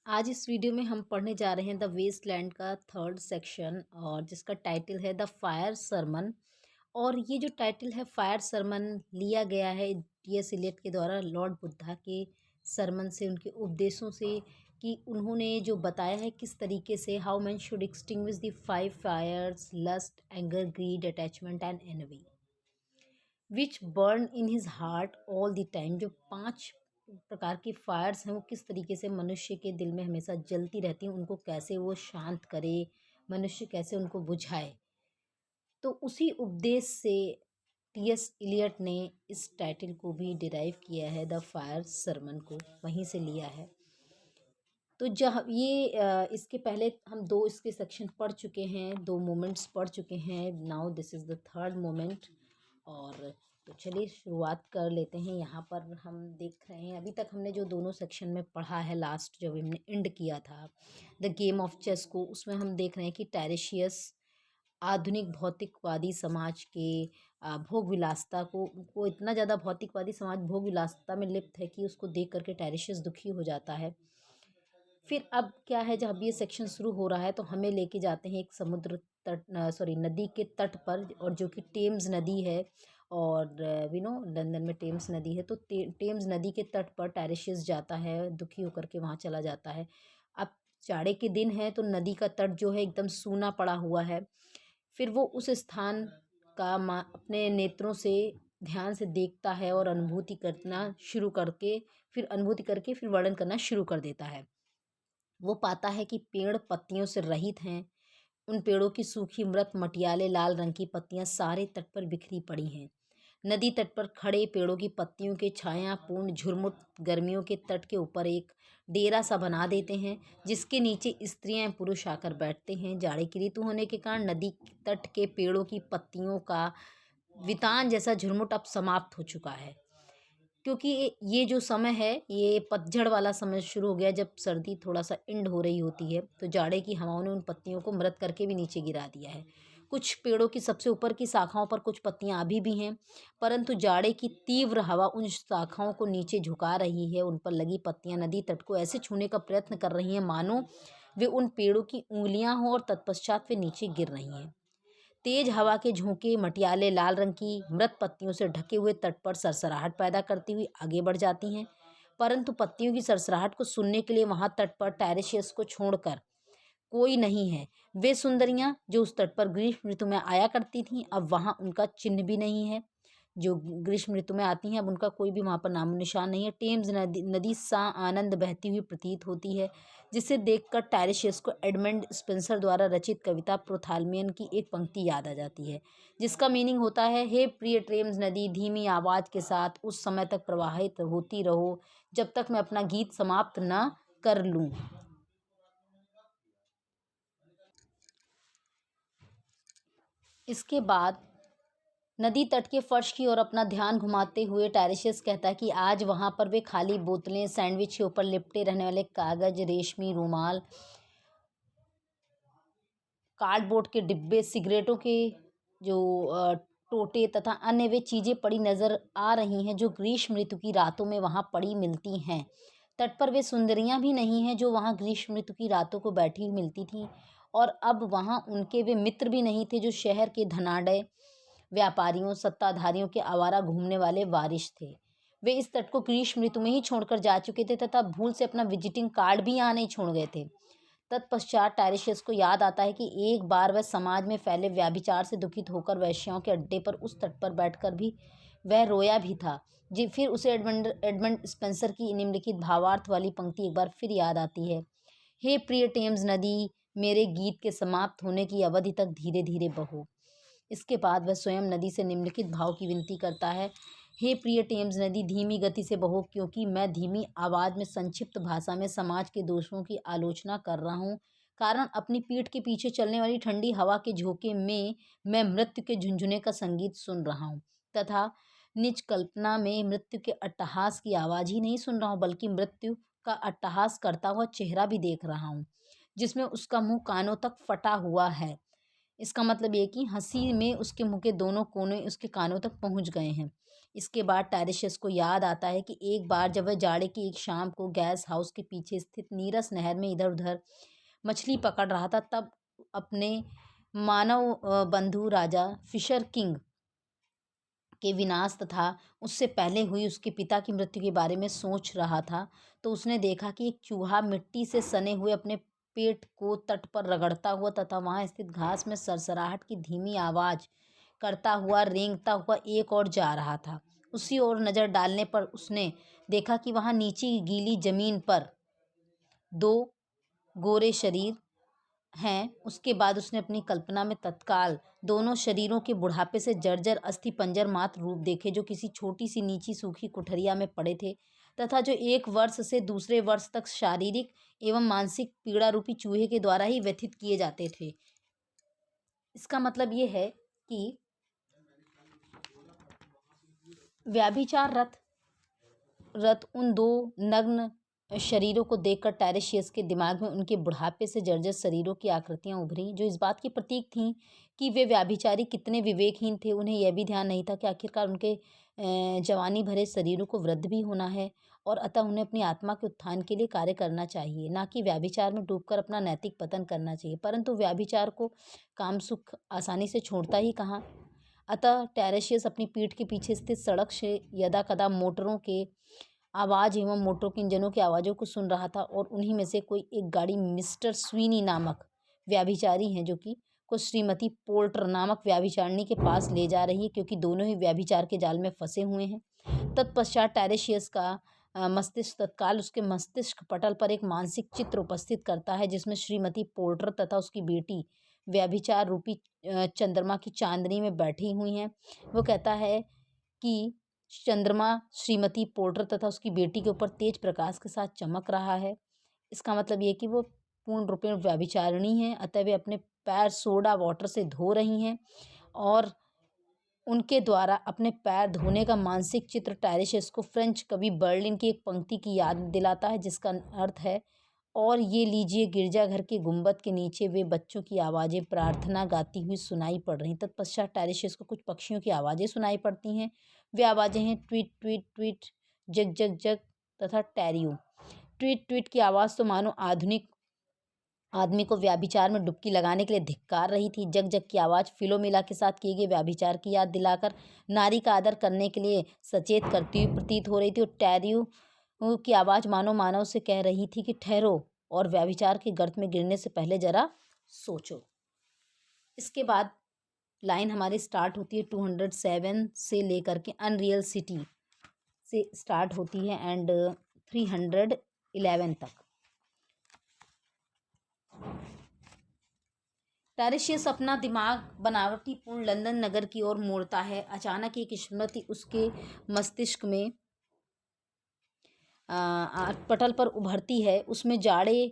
आज इस वीडियो में हम पढ़ने जा रहे हैं द वेस्टलैंड का थर्ड सेक्शन और जिसका टाइटल है द फायर सरमन। और ये जो टाइटल है फायर सरमन लिया गया है टी.एस. इलियट के द्वारा लॉर्ड बुद्धा के सरमन से, उनके उपदेशों से, कि उन्होंने जो बताया है किस तरीके से how man should extinguish the 5 fires lust, anger, greed, attachment and envy which burn in his heart all the time. जो 5 प्रकार की फायर्स हैं वो किस तरीके से मनुष्य के दिल में हमेशा जलती रहती हैं, उनको कैसे वो शांत करे, मनुष्य कैसे उनको बुझाए। तो उसी उपदेश से टी.एस. इलियट ने इस टाइटल को भी डिराइव किया है, द फायर सरमन को वहीं से लिया है। तो जहाँ ये इसके पहले हम 2 इसके सेक्शन पढ़ चुके हैं, 2 मोमेंट्स पढ़ चुके हैं। Now this is the third moment. और तो चलिए शुरुआत कर लेते हैं। यहाँ पर हम देख रहे हैं अभी तक हमने जो दोनों सेक्शन में पढ़ा है, लास्ट जब हमने एंड किया था द गेम ऑफ चेस को, उसमें हम देख रहे हैं कि टैरिशियस आधुनिक भौतिकवादी समाज के भोग विलासता को इतना ज़्यादा भौतिकवादी समाज भोग विलासता में लिप्त है कि उसको देख करके टैरिशियस दुखी हो जाता है। फिर अब क्या है, जब ये सेक्शन शुरू हो रहा है तो हमें लेके जाते हैं एक समुद्र तट, सॉरी नदी के तट पर, और जो कि टेम्स नदी है। और वी नो लंदन में टेम्स नदी है, तो टेम्स नदी के तट पर टैरिशियस जाता है, दुखी होकर के वहाँ चला जाता है। अब जाड़े के दिन है तो नदी का तट जो है एकदम सूना पड़ा हुआ है। फिर वो उस स्थान का अपने नेत्रों से ध्यान से देखता है और अनुभूति करके फिर वर्णन करना शुरू कर देता है। वो पाता है कि पेड़ पत्तियों से रहित हैं। उन पेड़ों की सूखी मृत मटियाले लाल रंग की पत्तियां सारे तट पर बिखरी पड़ी हैं। नदी तट पर खड़े पेड़ों की पत्तियों के छायापूर्ण झुरमुट गर्मियों के तट के ऊपर एक डेरा सा बना देते हैं, जिसके नीचे स्त्रियां एवं पुरुष आकर बैठते हैं। जाड़े की ऋतु होने के कारण नदी तट के पेड़ों की पत्तियों का वितान जैसा झुरमुट अब समाप्त हो चुका है, क्योंकि ये जो समय है ये पतझड़ वाला समय शुरू हो गया। जब सर्दी थोड़ा सा एंड हो रही होती है तो जाड़े की हवाओं ने उन पत्तियों को मृत करके भी नीचे गिरा दिया है। कुछ पेड़ों की सबसे ऊपर की शाखाओं पर कुछ पत्तियां अभी भी हैं, परंतु जाड़े की तीव्र हवा उन शाखाओं को नीचे झुका रही है। उन पर लगी पत्तियां नदी तट को ऐसे छूने का प्रयत्न कर रही हैं मानो वे उन पेड़ों की उंगलियां हों, और तत्पश्चात वे नीचे गिर रही हैं। तेज हवा के झोंके मटियाले लाल रंग की मृत पत्तियों से ढके हुए तट पर सरसराहट पैदा करती हुई आगे बढ़ जाती हैं, परंतु पत्तियों की सरसराहट को सुनने के लिए वहां तट पर टैरिशियस को छोड़कर कोई नहीं है। वे सुंदरियां जो उस तट पर ग्रीष्म ऋतु में आया करती थीं, अब वहां उनका चिन्ह भी नहीं है। जो ग्रीष्म ऋतु में आती हैं अब उनका कोई भी वहां पर नामो निशान नहीं है। टेम्स नदी सा आनंद बहती हुई प्रतीत होती है, जिसे देखकर टैरिशियस को एडमंड स्पेंसर द्वारा रचित कविता प्रोथाल्मियन की एक पंक्ति याद आ जाती है, जिसका मीनिंग होता है, हे प्रिय टेम्स नदी, धीमी आवाज के साथ उस समय तक प्रवाहित होती रहो जब तक मैं अपना गीत समाप्त न कर लूं। इसके बाद नदी तट के फर्श की ओर अपना ध्यान घुमाते हुए टैरिशियस कहता है कि आज वहां पर वे खाली बोतलें, सैंडविच के ऊपर लिपटे रहने वाले कागज, रेशमी रूमाल, कार्डबोर्ड के डिब्बे, सिगरेटों के जो टोटे तथा अन्य वे चीजें पड़ी नजर आ रही हैं जो ग्रीष्म ऋतु की रातों में वहां पड़ी मिलती हैं। तट पर वे सुंदरियां भी नहीं हैं जो वहां ग्रीष्म ऋतु की रातों को बैठी हुई मिलती थीं, और अब वहां उनके वे मित्र भी नहीं थे जो शहर के धनाढ्य व्यापारियों, सत्ताधारियों के आवारा घूमने वाले वारिश थे। वे इस तट को ग्रीष्म ऋतु में ही छोड़कर जा चुके थे तथा भूल से अपना विजिटिंग कार्ड भी यहाँ नहीं छोड़ गए थे। तत्पश्चात टैरिशियस को याद आता है कि एक बार वह समाज में फैले व्याभिचार से दुखित होकर वेश्याओं के अड्डे पर उस तट पर बैठकर भी वह रोया भी था। जी, फिर उसे एडमंड स्पेंसर की निम्नलिखित भावार्थ वाली पंक्ति एक बार फिर याद आती है, हे प्रिय टेम्स नदी, मेरे गीत के समाप्त होने की अवधि तक धीरे धीरे बहो। इसके बाद वह स्वयं नदी से निम्नलिखित भाव की विनती करता है, हे प्रिय टेम्स नदी, धीमी गति से बहो, क्योंकि मैं धीमी आवाज में संक्षिप्त भाषा में समाज के दोषों की आलोचना कर रहा हूँ। कारण अपनी पीठ के पीछे चलने वाली ठंडी हवा के झोंके में मैं मृत्यु के झुंझुने का संगीत सुन रहा हूँ, तथा निज कल्पना में मृत्यु के अट्टहास की आवाज ही नहीं सुन रहा हूँ, बल्कि मृत्यु का अट्टहास करता हुआ चेहरा भी देख रहा हूँ, जिसमें उसका मुंह कानों तक फटा हुआ है। इसका मतलब ये कि हंसी में उसके मुंह के दोनों कोने उसके कानों तक पहुंच गए हैं। इसके बाद टेरेशियस को याद आता है कि एक बार जब वह जाड़े की एक शाम को गैस हाउस के पीछे स्थित नीरस नहर में इधर उधर मछली पकड़ रहा था, तब अपने मानव बंधु राजा फिशर किंग के विनाश तथा उससे पहले हुई उसके पिता की मृत्यु के बारे में सोच रहा था, तो उसने देखा कि एक चूहा मिट्टी से सने हुए अपने पेट को तट पर रगड़ता हुआ तथा वहां स्थित घास में सरसराहट की धीमी आवाज करता हुआ रेंगता हुआ एक और जा रहा था। उसी ओर नजर डालने पर उसने देखा कि वहां नीची गीली जमीन पर दो गोरे शरीर हैं। उसके बाद उसने अपनी कल्पना में तत्काल दोनों शरीरों के बुढ़ापे से जर्जर अस्थि पंजर मात्र रूप देखे, जो किसी छोटी सी नीची सूखी कुठरिया में पड़े थे तथा जो एक वर्ष से दूसरे वर्ष तक शारीरिक एवं मानसिक पीड़ा रूपी चूहे के द्वारा ही व्यथित किए जाते थे। इसका मतलब ये है कि व्याभिचार रत रत उन दो नग्न शरीरों को देखकर टेरेशियस के दिमाग में उनके बुढ़ापे से जर्जर शरीरों की आकृतियां उभरी, जो इस बात की प्रतीक थीं कि वे व्याभिचारी कितने विवेकहीन थे। उन्हें यह भी ध्यान नहीं था कि आखिरकार उनके जवानी भरे शरीरों को वृद्ध भी होना है, और अतः उन्हें अपनी आत्मा के उत्थान के लिए कार्य करना चाहिए, ना कि व्याभिचार में डूबकर अपना नैतिक पतन करना चाहिए। परंतु व्याभिचार को काम सुख आसानी से छोड़ता ही कहाँ। अतः टेरेशियस अपनी पीठ के पीछे स्थित सड़क से यदा कदा मोटरों के आवाज़ एवं मोटरों के इंजनों की आवाज़ों को सुन रहा था, और उन्हीं में से कोई एक गाड़ी मिस्टर स्वीनी नामक व्याभिचारी हैं जो कि को श्रीमती पोल्टर नामक व्याभिचारिणी के पास ले जा रही है, क्योंकि दोनों ही व्याभिचार के जाल में फंसे हुए हैं। तत्पश्चात टेरेशियस का मस्तिष्क तत्काल उसके मस्तिष्क पटल पर एक मानसिक चित्र उपस्थित करता है, जिसमें श्रीमती पोल्टर तथा उसकी बेटी व्यभिचार रूपी चंद्रमा की चांदनी में बैठी हुई हैं। वो कहता है कि चंद्रमा श्रीमती पोर्टर तथा उसकी बेटी के ऊपर तेज प्रकाश के साथ चमक रहा है। इसका मतलब ये कि वो पूर्ण रूपेण व्यभिचारिणी हैं, अतः वे अपने पैर सोडा वाटर से धो रही हैं, और उनके द्वारा अपने पैर धोने का मानसिक चित्र टेरेशियस को फ्रेंच कवि बर्लिन की एक पंक्ति की याद दिलाता है, जिसका अर्थ है, और ये लीजिए गिरजाघर के गुंबद के नीचे वे बच्चों की आवाज़ें प्रार्थना गाती हुई सुनाई पड़ रही। तत्पश्चात टेरेशियस को कुछ पक्षियों की आवाज़ें सुनाई पड़ती हैं। वे आवाज़ें हैं ट्वीट ट्वीट ट्वीट, जग जग जग तथा टैरियो। ट्वीट ट्वीट की आवाज़ तो मानो आधुनिक आदमी को व्याभिचार में डुबकी लगाने के लिए धिक्कार रही थी। जग जग की आवाज़ फिलोमिला के साथ किए गए व्याभिचार की याद दिलाकर नारी का आदर करने के लिए सचेत करती हुई प्रतीत हो रही थी, और टैरियो की आवाज़ मानो मानव से कह रही थी कि ठहरो और व्याभिचार के गर्त में गिरने से पहले जरा सोचो। इसके बाद लाइन हमारी स्टार्ट होती है 207 से लेकर के अनरियल सिटी से स्टार्ट होती है एंड 311 तक। टेरेशियस अपना दिमाग बनावटी पूर्ण लंदन नगर की ओर मोड़ता है। अचानक एक स्मृति उसके मस्तिष्क में पटल पर उभरती है। उसमें जाड़े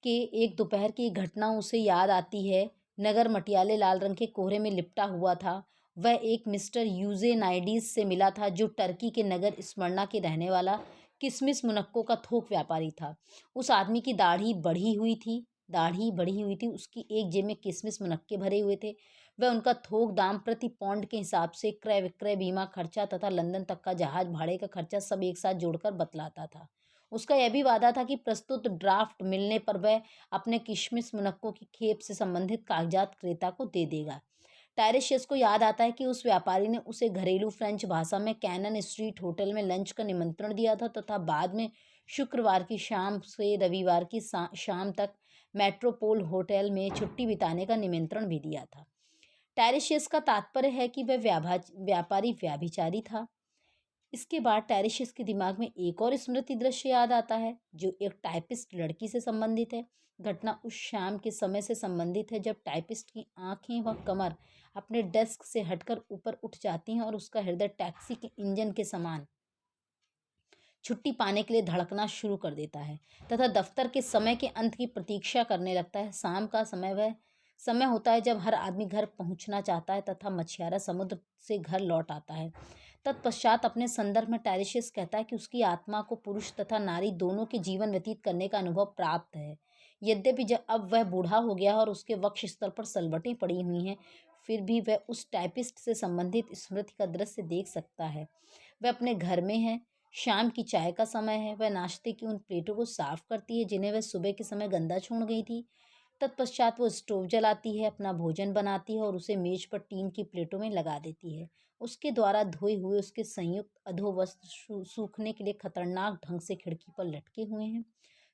के एक दोपहर की घटना उसे याद आती है। नगर मटियाले लाल रंग के कोहरे में लिपटा हुआ था। वह एक मिस्टर यूजेनाइडिस से मिला था, जो टर्की के नगर स्मरणा के रहने वाला किसमिस मुनक्कों का थोक व्यापारी था। उस आदमी की दाढ़ी बढ़ी हुई थी। उसकी एक जेब में किसमिस मुनक्के भरे हुए थे। वह उनका थोक दाम प्रति पौंड के हिसाब से क्रय विक्रय, बीमा खर्चा तथा लंदन तक का जहाज भाड़े का खर्चा सब एक साथ जोड़कर बतलाता था। उसका यह भी वादा था कि प्रस्तुत ड्राफ्ट मिलने पर वह अपने किशमिश मुनक्कों की खेप से संबंधित कागजात क्रेता को दे देगा। टेरेशियस को याद आता है कि उस व्यापारी ने उसे घरेलू फ्रेंच भाषा में कैनन स्ट्रीट होटल में लंच का निमंत्रण दिया था, तथा बाद में शुक्रवार की शाम से रविवार की शाम तक मेट्रोपोल होटल में छुट्टी बिताने का निमंत्रण भी दिया था। टेरेशियस का तात्पर्य है कि वह व्यापारी व्याभिचारी था। इसके बाद टेरेशियस के दिमाग में एक और स्मृति दृश्य याद आता है, जो एक टाइपिस्ट लड़की से संबंधित है। घटना उस शाम के समय से संबंधित है जब टाइपिस्ट की आंखें व कमर अपने डेस्क से हटकर ऊपर उठ जाती हैं, और उसका हृदय टैक्सी के इंजन के समान छुट्टी पाने के लिए धड़कना शुरू कर देता है, तथा दफ्तर के समय के अंत की प्रतीक्षा करने लगता है। शाम का समय वह समय होता है जब हर आदमी घर पहुंचना चाहता है, तथा मछियारा समुद्र से घर लौट आता है। तत्पश्चात अपने संदर्भ में टायरिशियस कहता है कि उसकी आत्मा को पुरुष तथा नारी दोनों के जीवन व्यतीत करने का अनुभव प्राप्त है। यद्यपि जब अब वह बूढ़ा हो गया है और उसके वक्ष स्थल पर सलवटें पड़ी हुई हैं, फिर भी वह उस टाइपिस्ट से संबंधित स्मृति का दृश्य देख सकता है। वह अपने घर में है, शाम की चाय का समय है, वह नाश्ते की उन प्लेटों को साफ करती है जिन्हें वह सुबह के समय गंदा छोड़ गई थी। तत्पश्चात वो स्टोव जलाती है, अपना भोजन बनाती है और उसे मेज पर टीन की प्लेटों में लगा देती है। उसके द्वारा धोए हुए उसके संयुक्त अधोवस्त्र सूखने के लिए खतरनाक ढंग से खिड़की पर लटके हुए हैं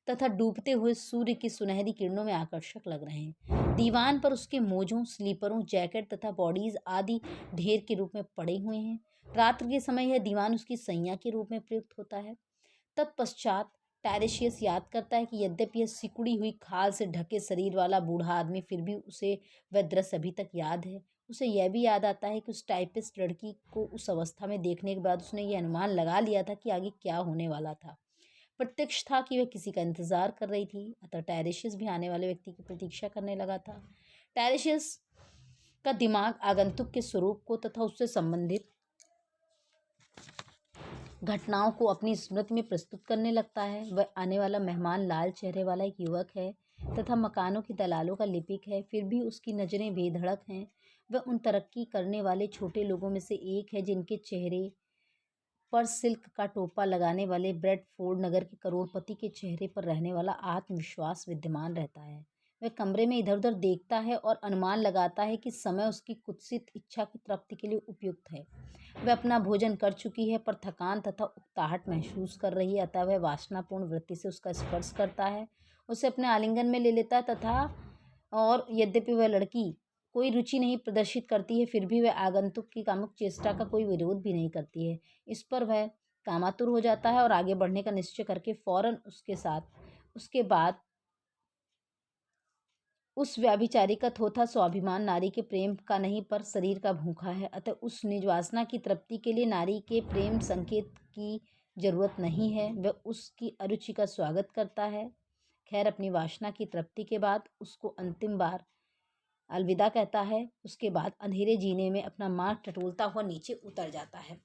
तथा डूबते हुए सूर्य की सुनहरी किरणों में आकर्षक लग रहे हैं। दीवान पर उसके मोजों, स्लीपरों, जैकेट तथा बॉडीज आदि ढेर के रूप में पड़े हुए हैं। रात्र के समय यह दीवान उसकी सैया के रूप में प्रयुक्त होता है। तत्पश्चात टायरेशियस याद करता है कि यद्यपि यह सिकुड़ी हुई खाल से ढके शरीर वाला बूढ़ा आदमी, फिर भी उसे वह दृश्य अभी तक याद है। उसे यह भी याद आता है कि उस टाइपिस्ट लड़की को उस अवस्था में देखने के बाद उसने ये अनुमान लगा लिया था कि आगे क्या होने वाला था। प्रत्यक्ष था कि वह किसी का इंतजार कर रही थी, अतः टायरेशियस भी आने वाले व्यक्ति की प्रतीक्षा करने लगा था। टायरेशियस का दिमाग आगंतुक के स्वरूप को तथा उससे संबंधित घटनाओं को अपनी स्मृति में प्रस्तुत करने लगता है। वह आने वाला मेहमान लाल चेहरे वाला एक युवक है तथा मकानों की दलालों का लिपिक है, फिर भी उसकी नज़रें बेधड़क हैं। वह उन तरक्की करने वाले छोटे लोगों में से एक है जिनके चेहरे पर सिल्क का टोपा लगाने वाले ब्रेडफोर्ड नगर के करोड़पति के चेहरे पर रहने वाला आत्मविश्वास विद्यमान रहता है। वह कमरे में इधर उधर देखता है और अनुमान लगाता है कि समय उसकी कुत्सित इच्छा की प्राप्ति के लिए उपयुक्त है। वह अपना भोजन कर चुकी है पर थकान तथा उकताहट महसूस कर रही है, अतः वह वासनापूर्ण वृत्ति से उसका स्पर्श करता है, उसे अपने आलिंगन में ले लेता है तथा और यद्यपि वह लड़की कोई रुचि नहीं प्रदर्शित करती है, फिर भी वह आगंतुक की कामुक चेष्टा का कोई विरोध भी नहीं करती है। इस पर वह कामातुर हो जाता है और आगे बढ़ने का निश्चय करके फौरन उसके बाद उस व्याभिचारी का थोथा स्वाभिमान नारी के प्रेम का नहीं पर शरीर का भूखा है, अतः उस निज वासना की तृप्ति के लिए नारी के प्रेम संकेत की जरूरत नहीं है। वह उसकी अरुचि का स्वागत करता है। खैर, अपनी वासना की तृप्ति के बाद उसको अंतिम बार अलविदा कहता है। उसके बाद अंधेरे जीने में अपना मार्ग टटोलता हुआ नीचे उतर जाता है।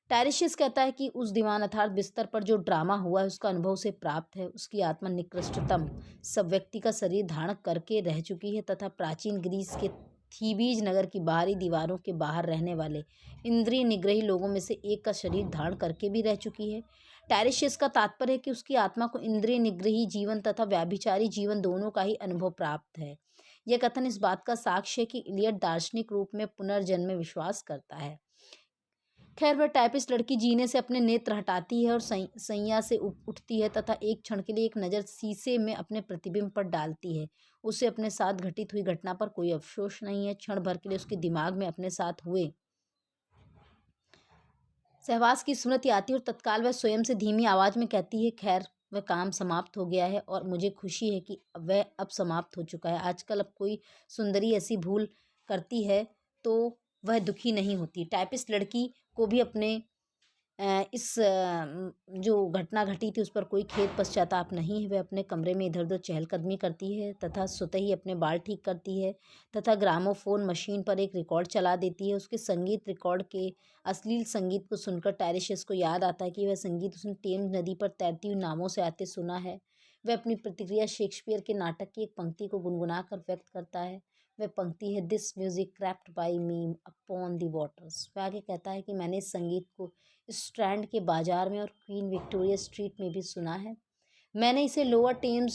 टायरिशियस कहता है कि उस दीवान अर्थात बिस्तर पर जो ड्रामा हुआ है उसका अनुभव से प्राप्त है। उसकी आत्मा निकृष्टतम सब व्यक्ति का शरीर धारण करके रह चुकी है तथा प्राचीन ग्रीस के थीबीज नगर की बाहरी दीवारों के बाहर रहने वाले इंद्रिय निग्रही लोगों में से एक का शरीर धारण करके भी रह चुकी है। टायरिशियस का तात्पर्य है कि उसकी आत्मा को इंद्रिय निग्रही जीवन तथा व्याभिचारी जीवन दोनों का ही अनुभव प्राप्त है। यह कथन इस बात का साक्ष्य है कि इलियट दार्शनिक रूप में पुनर्जन्म में विश्वास करता है। खैर, वह टाइपिस्ट लड़की जीने से अपने नेत्र हटाती है और सैया से उठती है तथा एक क्षण के लिए एक नज़र शीशे में अपने प्रतिबिंब पर डालती है। उसे अपने साथ घटित हुई घटना पर कोई अफसोस नहीं है। क्षण भर के लिए उसके दिमाग में अपने साथ हुए सहवास की स्मृति आती है और तत्काल वह स्वयं से धीमी आवाज में कहती है, खैर, वह काम समाप्त हो गया है और मुझे खुशी है कि वह अब समाप्त हो चुका है। आजकल अब कोई सुंदरी ऐसी भूल करती है तो वह दुखी नहीं होती। टाइपिस्ट लड़की को भी अपने जो घटना घटी थी उस पर कोई खेद पश्चाताप नहीं है। वह अपने कमरे में इधर उधर चहलकदमी करती है तथा स्वतः ही अपने बाल ठीक करती है तथा ग्रामोफोन मशीन पर एक रिकॉर्ड चला देती है। उसके संगीत रिकॉर्ड के अश्लील संगीत को सुनकर टायरिशियस को याद आता है कि वह संगीत उसने टेम्स नदी पर तैरती हुई नावों से आते सुना है। वह अपनी प्रतिक्रिया शेक्सपियर के नाटक की एक पंक्ति को गुनगुना कर व्यक्त करता है। वह पंक्ति है, this music crept by me upon the waters. वह आगे कहता है कि मैंने इस संगीत को स्ट्रैंड के बाजार में और क्वीन विक्टोरिया स्ट्रीट में भी सुना है। मैंने इसे लोअर टेम्स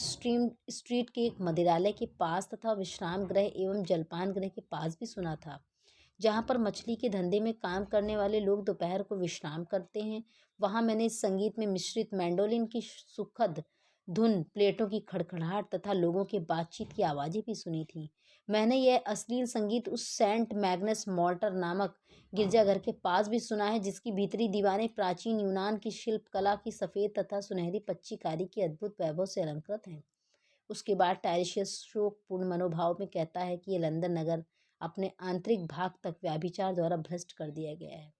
स्ट्रीट के एक मदिरालय के पास तथा विश्राम गृह एवं जलपान गृह के पास भी सुना था, जहाँ पर मछली के धंधे में काम करने वाले लोग दोपहर को विश्राम करते हैं। वहाँ मैंने इस संगीत में मिश्रित मैंडोलिन की सुखद धुन, प्लेटों की खड़खड़ाहट तथा लोगों के बातचीत की आवाज़ें भी सुनी थी। मैंने यह अश्लील संगीत उस सेंट मैग्नस मॉर्टर नामक गिरजाघर के पास भी सुना है, जिसकी भीतरी दीवारें प्राचीन यूनान की शिल्पकला की सफ़ेद तथा सुनहरी पच्चीकारी के अद्भुत वैभव से अलंकृत हैं। उसके बाद टायरिशियस शोकपूर्ण मनोभाव में कहता है कि यह लंदन नगर अपने आंतरिक भाग तक व्याभिचार द्वारा भ्रष्ट कर दिया गया है।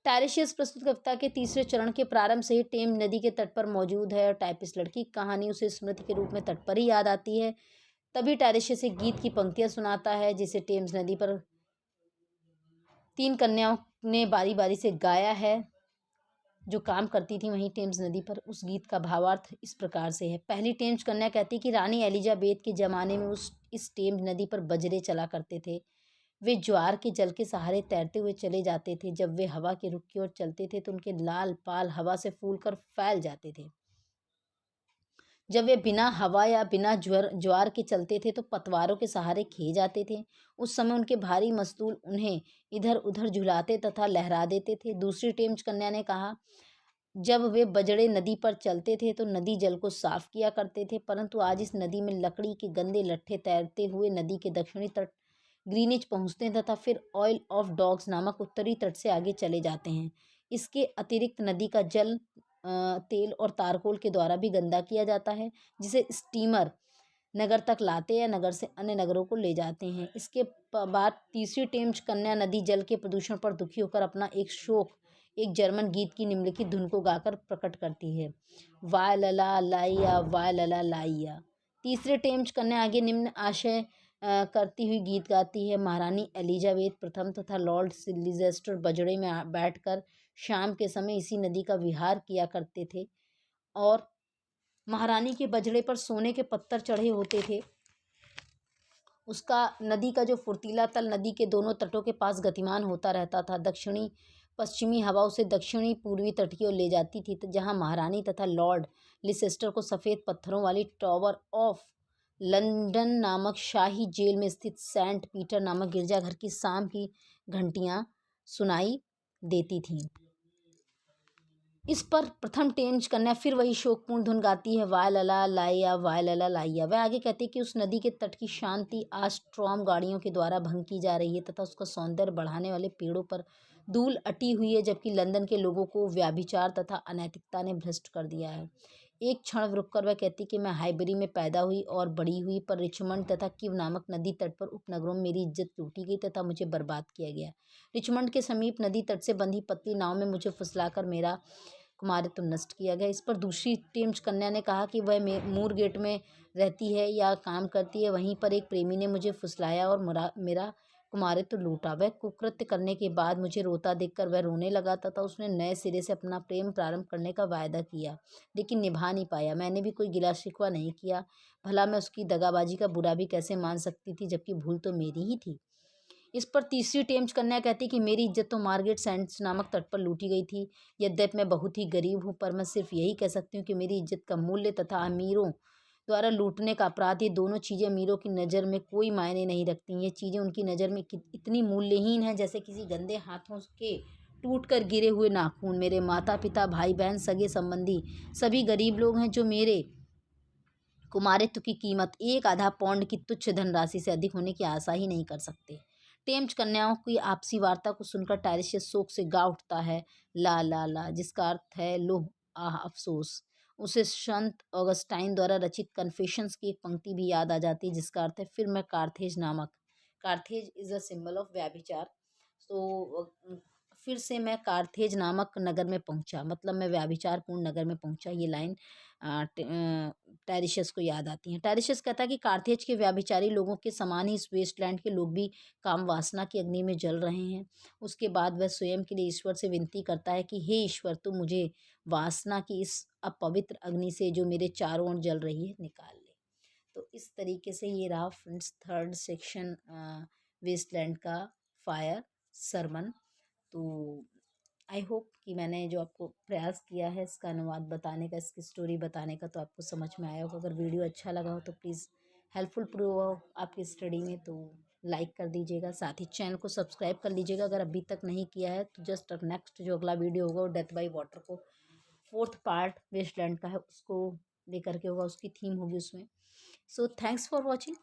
टायरिशियस प्रस्तुत कविता के तीसरे चरण के प्रारंभ से ही टेम्स नदी के तट पर मौजूद है और टाइपिस्ट लड़की की कहानी उसे स्मृति के रूप में तट पर ही याद आती है। तभी टायरिशियस एक गीत की पंक्तियां सुनाता है जिसे टेम्स नदी पर 3 कन्याओं ने बारी बारी से गाया है, जो काम करती थी वहीं टेम्स नदी पर। उस गीत का भावार्थ इस प्रकार से है। पहली टेम्स कन्या कहती कि रानी एलिजाबेथ के ज़माने में इस टेम्स नदी पर बजरे चला करते थे। वे ज्वार के जल के सहारे तैरते हुए चले जाते थे। जब वे हवा के रुख की ओर चलते थे तो उनके लाल पाल हवा से फूलकर फैल जाते थे। जब वे बिना हवा या बिना ज्वार के चलते थे तो पतवारों के सहारे खिए जाते थे। उस समय उनके भारी मस्तूल उन्हें इधर उधर झुलाते तथा लहरा देते थे। दूसरी टेम्स कन्या ने कहा, जब वे बजड़े नदी पर चलते थे तो नदी जल को साफ किया करते थे, परंतु आज इस नदी में लकड़ी के गंदे लट्ठे तैरते हुए नदी के दक्षिणी तट ग्रीनिच पहुंचते हैं तथा फिर ऑयल ऑफ डॉग्स नामक उत्तरी तट से आगे चले जाते हैं। इसके अतिरिक्त नदी का जल तेल और तारकोल के द्वारा भी गंदा किया जाता है, जिसे स्टीमर नगर तक लाते या नगर से अन्य नगरों को ले जाते हैं। इसके बाद तीसरी टेम्स कन्या नदी जल के प्रदूषण पर दुखी होकर अपना एक जर्मन गीत की निम्नलिखित धुन को गाकर प्रकट करती है। वाय लला लाइया, वाय लला लाइया। तीसरे टेम्स कन्या आगे निम्न आशय करती हुई गीत गाती है। महारानी एलिजाबेथ प्रथम तथा लॉर्ड लिजेस्टर बजड़े में बैठकर शाम के समय इसी नदी का विहार किया करते थे और महारानी के बजड़े पर सोने के पत्थर चढ़े होते थे। उसका नदी का जो फुर्तीला तल नदी के दोनों तटों के पास गतिमान होता रहता था। दक्षिणी पश्चिमी हवा उसे दक्षिणी पूर्वी तट की ओर ले जाती थी, जहां महारानी तथा लॉर्ड लिसेस्टर को सफ़ेद पत्थरों वाली टॉवर ऑफ लंदन नामक शाही जेल में स्थित सेंट पीटर नामक गिरजाघर की शाम की घंटियां सुनाई देती थीं। इस पर प्रथम टेम्स कन्या फिर वही शोकपूर्ण धुन गाती है, वाय लला लाइया, वाय लला लाइया। वह आगे कहती है कि उस नदी के तट की शांति आज ट्रॉम गाड़ियों के द्वारा भंग की जा रही है तथा उसका सौंदर्य बढ़ाने वाले पेड़ों पर धूल अटी हुई है, जबकि लंदन के लोगों को व्याभिचार तथा अनैतिकता ने भ्रष्ट कर दिया है। एक क्षण रुककर वह कहती कि मैं हाइबरी में पैदा हुई और बड़ी हुई, पर रिचमंड तथा किव नामक नदी तट पर उपनगरों में मेरी इज्जत लूटी गई तथा मुझे बर्बाद किया गया। रिचमंड के समीप नदी तट से बंधी पतली नाव में मुझे फुसलाकर मेरा कुमारित्व नष्ट किया गया। इस पर दूसरी टेम्स कन्या ने कहा कि वह मूरगेट में रहती है या काम करती है। वहीं पर एक प्रेमी ने मुझे फुसलाया और मेरा कुमारित्व लूटा। वह कुकृत्य करने के बाद मुझे रोता देखकर वह रोने लगा तथा उसने नए सिरे से अपना प्रेम प्रारंभ करने का वायदा किया, लेकिन निभा नहीं पाया। मैंने भी कोई गिला शिकवा नहीं किया। भला मैं उसकी दगाबाजी का बुरा भी कैसे मान सकती थी, जबकि भूल तो मेरी ही थी। इस पर तीसरी टेम्स कन्या कहती कि मेरी इज्जत तो मार्गेट सैंड्स नामक तट पर लूटी गई थी। यद्यपि मैं बहुत ही गरीब हूँ, पर मैं सिर्फ यही कह सकती हूँ कि मेरी इज्जत का मूल्य तथा अमीरों द्वारा लूटने का अपराध, ये दोनों चीज़ें अमीरों की नज़र में कोई मायने नहीं रखती। ये चीज़ें उनकी नज़र में इतनी मूल्यहीन हैं जैसे किसी गंदे हाथों के टूट कर गिरे हुए नाखून। मेरे माता पिता, भाई बहन, सगे संबंधी सभी गरीब लोग हैं, जो मेरे कुमारित्व की कीमत एक आधा पौंड की तुच्छ धनराशि से अधिक होने की आशा ही नहीं कर सकते। टेम्स कन्याओं की आपसी वार्ता को सुनकर टायरिशियस शोक से गा उठता है, ला ला ला, जिसका अर्थ है लोह, आह, अफसोस। उसे संत ऑगस्टाइन द्वारा रचित कन्फेशंस की एक पंक्ति भी याद आ जाती है, जिसका अर्थ है फिर मैं Carthage is a symbol of व्याभिचार। तो फिर से मैं कार्थेज नामक नगर में पहुंचा, मतलब मैं व्याभिचारपूर्ण नगर में पहुंचा। ये लाइन टायरिशियस को याद आती हैं। टायरिशियस कहता है कि कार्थेज के व्याभिचारी लोगों के समान ही इस वेस्टलैंड के लोग भी काम वासना की अग्नि में जल रहे हैं। उसके बाद वह स्वयं के लिए ईश्वर से विनती करता है कि हे ईश्वर, तुम मुझे वासना की इस अपवित्र अग्नि से जो मेरे चारों ओर जल रही है निकाल ले। तो इस तरीके से ये रहा फ्रेंड्स थर्ड सेक्शन वेस्टलैंड का फायर सरमन। तो आई होप कि मैंने जो आपको प्रयास किया है इसका अनुवाद बताने का, इसकी स्टोरी बताने का, तो आपको समझ में आया होगा। अगर वीडियो अच्छा लगा हो तो प्लीज़ हेल्पफुल प्रूव हो आपकी स्टडी में, तो लाइक कर दीजिएगा। साथ ही चैनल को सब्सक्राइब कर लीजिएगा अगर अभी तक नहीं किया है। तो जस्ट अब नेक्स्ट जो अगला वीडियो होगा वो डेथ बाई वाटर को 4th पार्ट वेस्टलैंड का है, उसको लेकर के होगा, उसकी थीम होगी उसमें। So thanks for watching.